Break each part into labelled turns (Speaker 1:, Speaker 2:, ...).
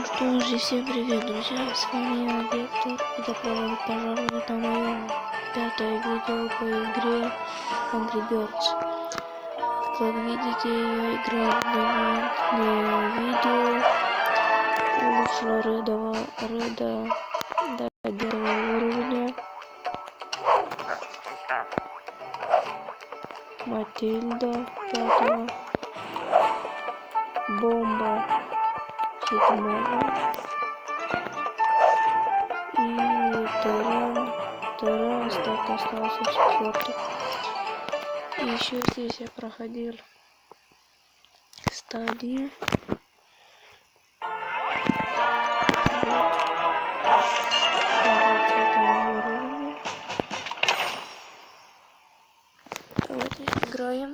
Speaker 1: Ну что же, всем привет, друзья, с вами я, Виктор, и добро пожаловать на мое пятое видео по игре Angry Birds. Как видите, я играл в моментное видео, улучшил Реда до 1 уровня, Матильда 5, Бомба 7 и Террен так остался 4. И еще здесь я проходил стадии. Давайте играем.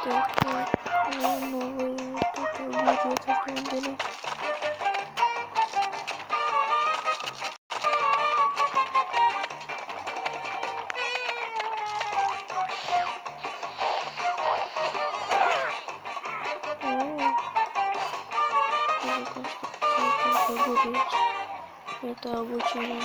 Speaker 1: Так, новая тут будет автомобиль. Это обучение,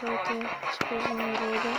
Speaker 1: давайте используем рода.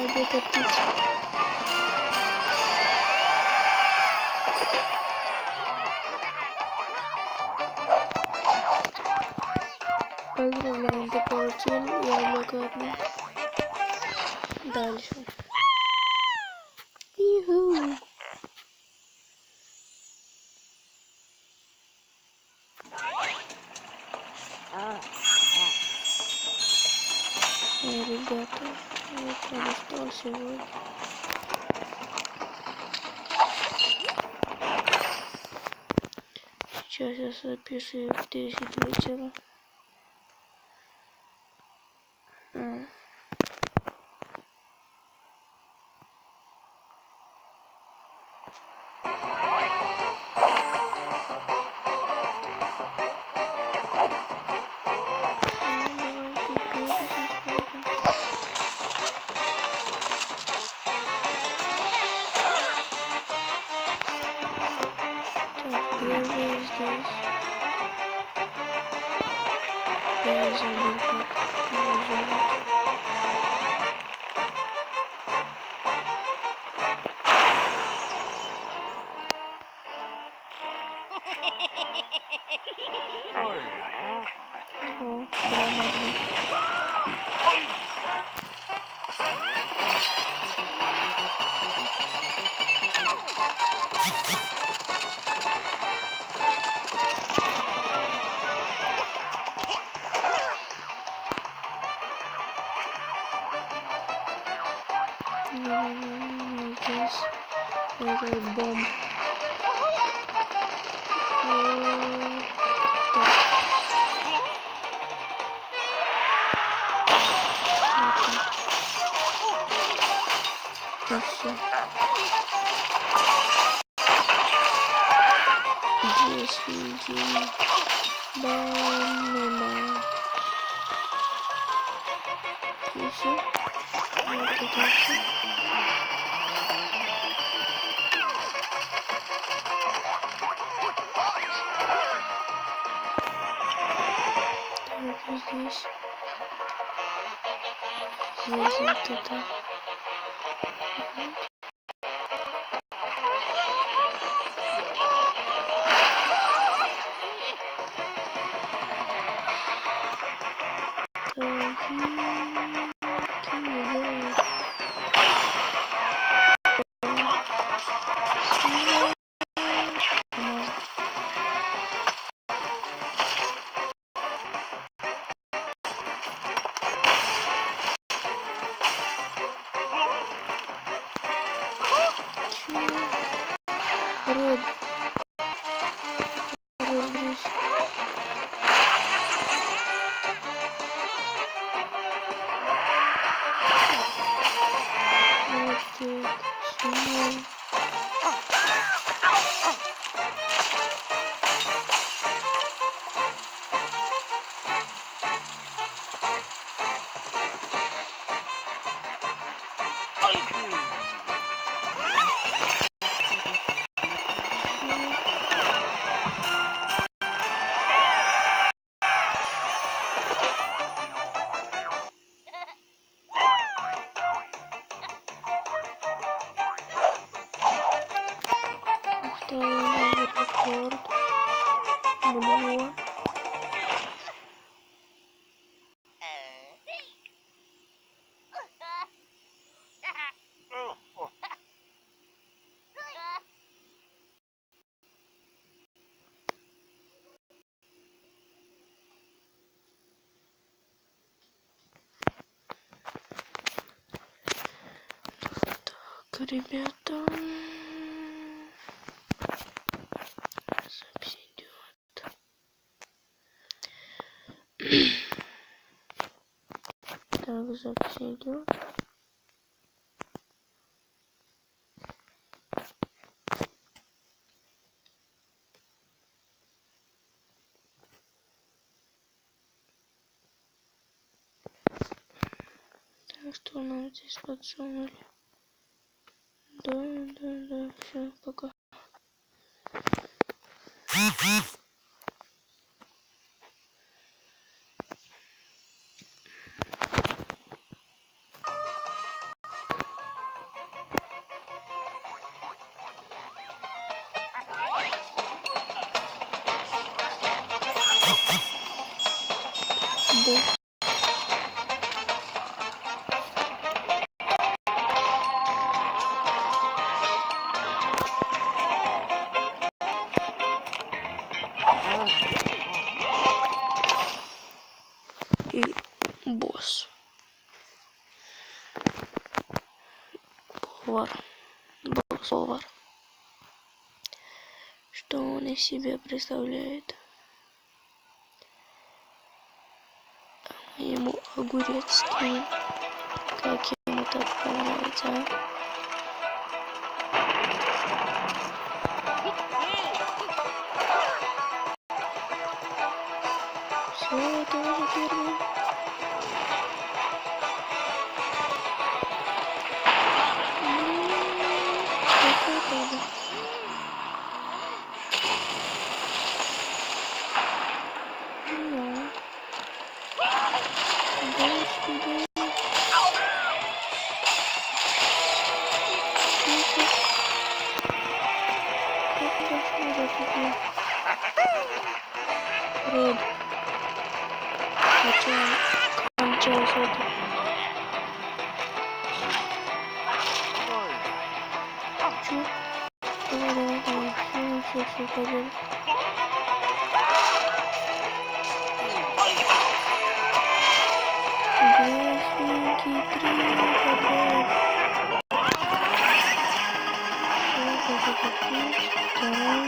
Speaker 1: Это птица. Поздравляем, ты получил яблоко одно. Дальше. Иху. Ребята, вот я достал сегодня. Сейчас я запишу в 10 вечера. Я забыл, как его зовут. О, грамотно. Здесь это бомба. Все. Если банана. И все. Вот это все. Так, здесь. Здесь вот это. Род. Здесь. Новый рекорд. Новая. Так, ребята. Запись идет. Так, запись идет. Так, что нам здесь подсунули? Да, все, пока. Да. И босс. Повар. Босс-повар. Что он из себя представляет? Ему огурец скинем. Как ему так понравится, а? Все, это уже первый. Род. Кончилось это. Чё? Давай. Все, пойдем. Грязненький привет. Вторая.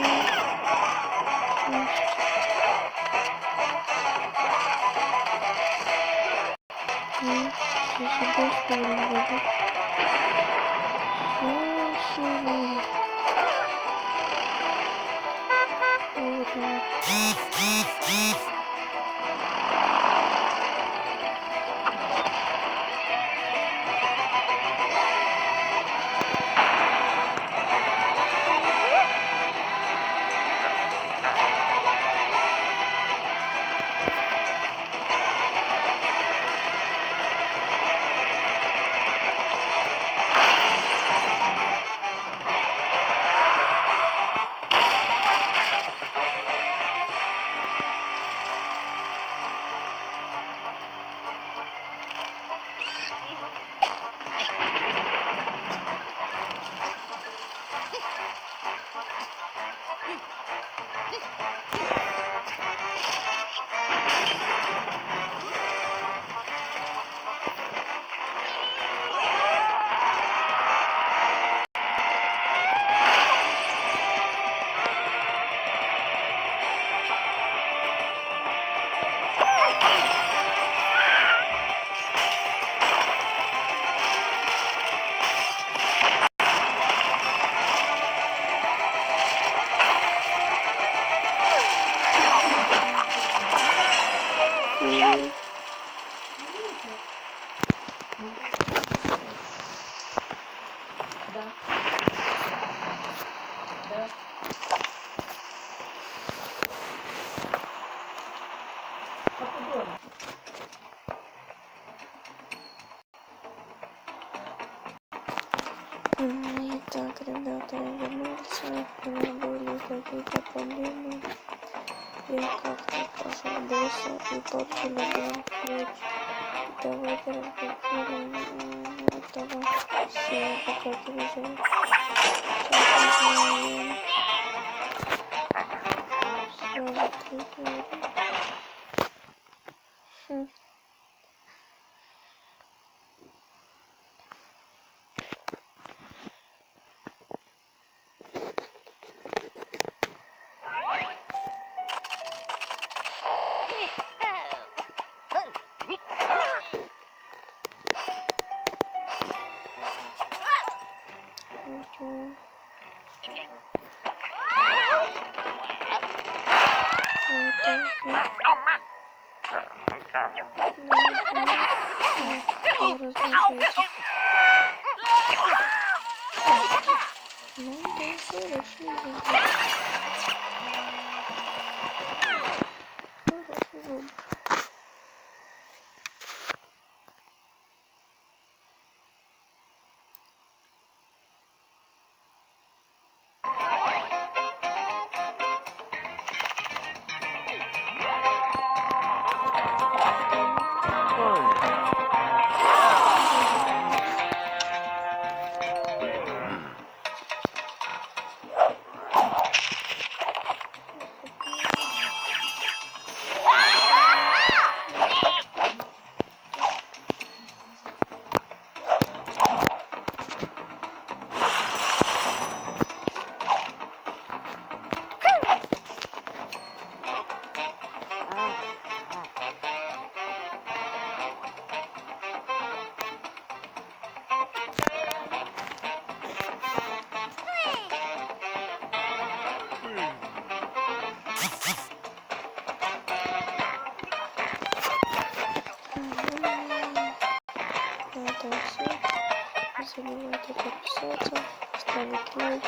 Speaker 1: Итак, ребята, я вернулся. У меня были какие-то проблемы. Я как-то пошел босса и подпилил ключ. Давайте разблокируем этого все, пока переживем. Все закрыто. Это все. Не забывайте подписаться, ставить лайк.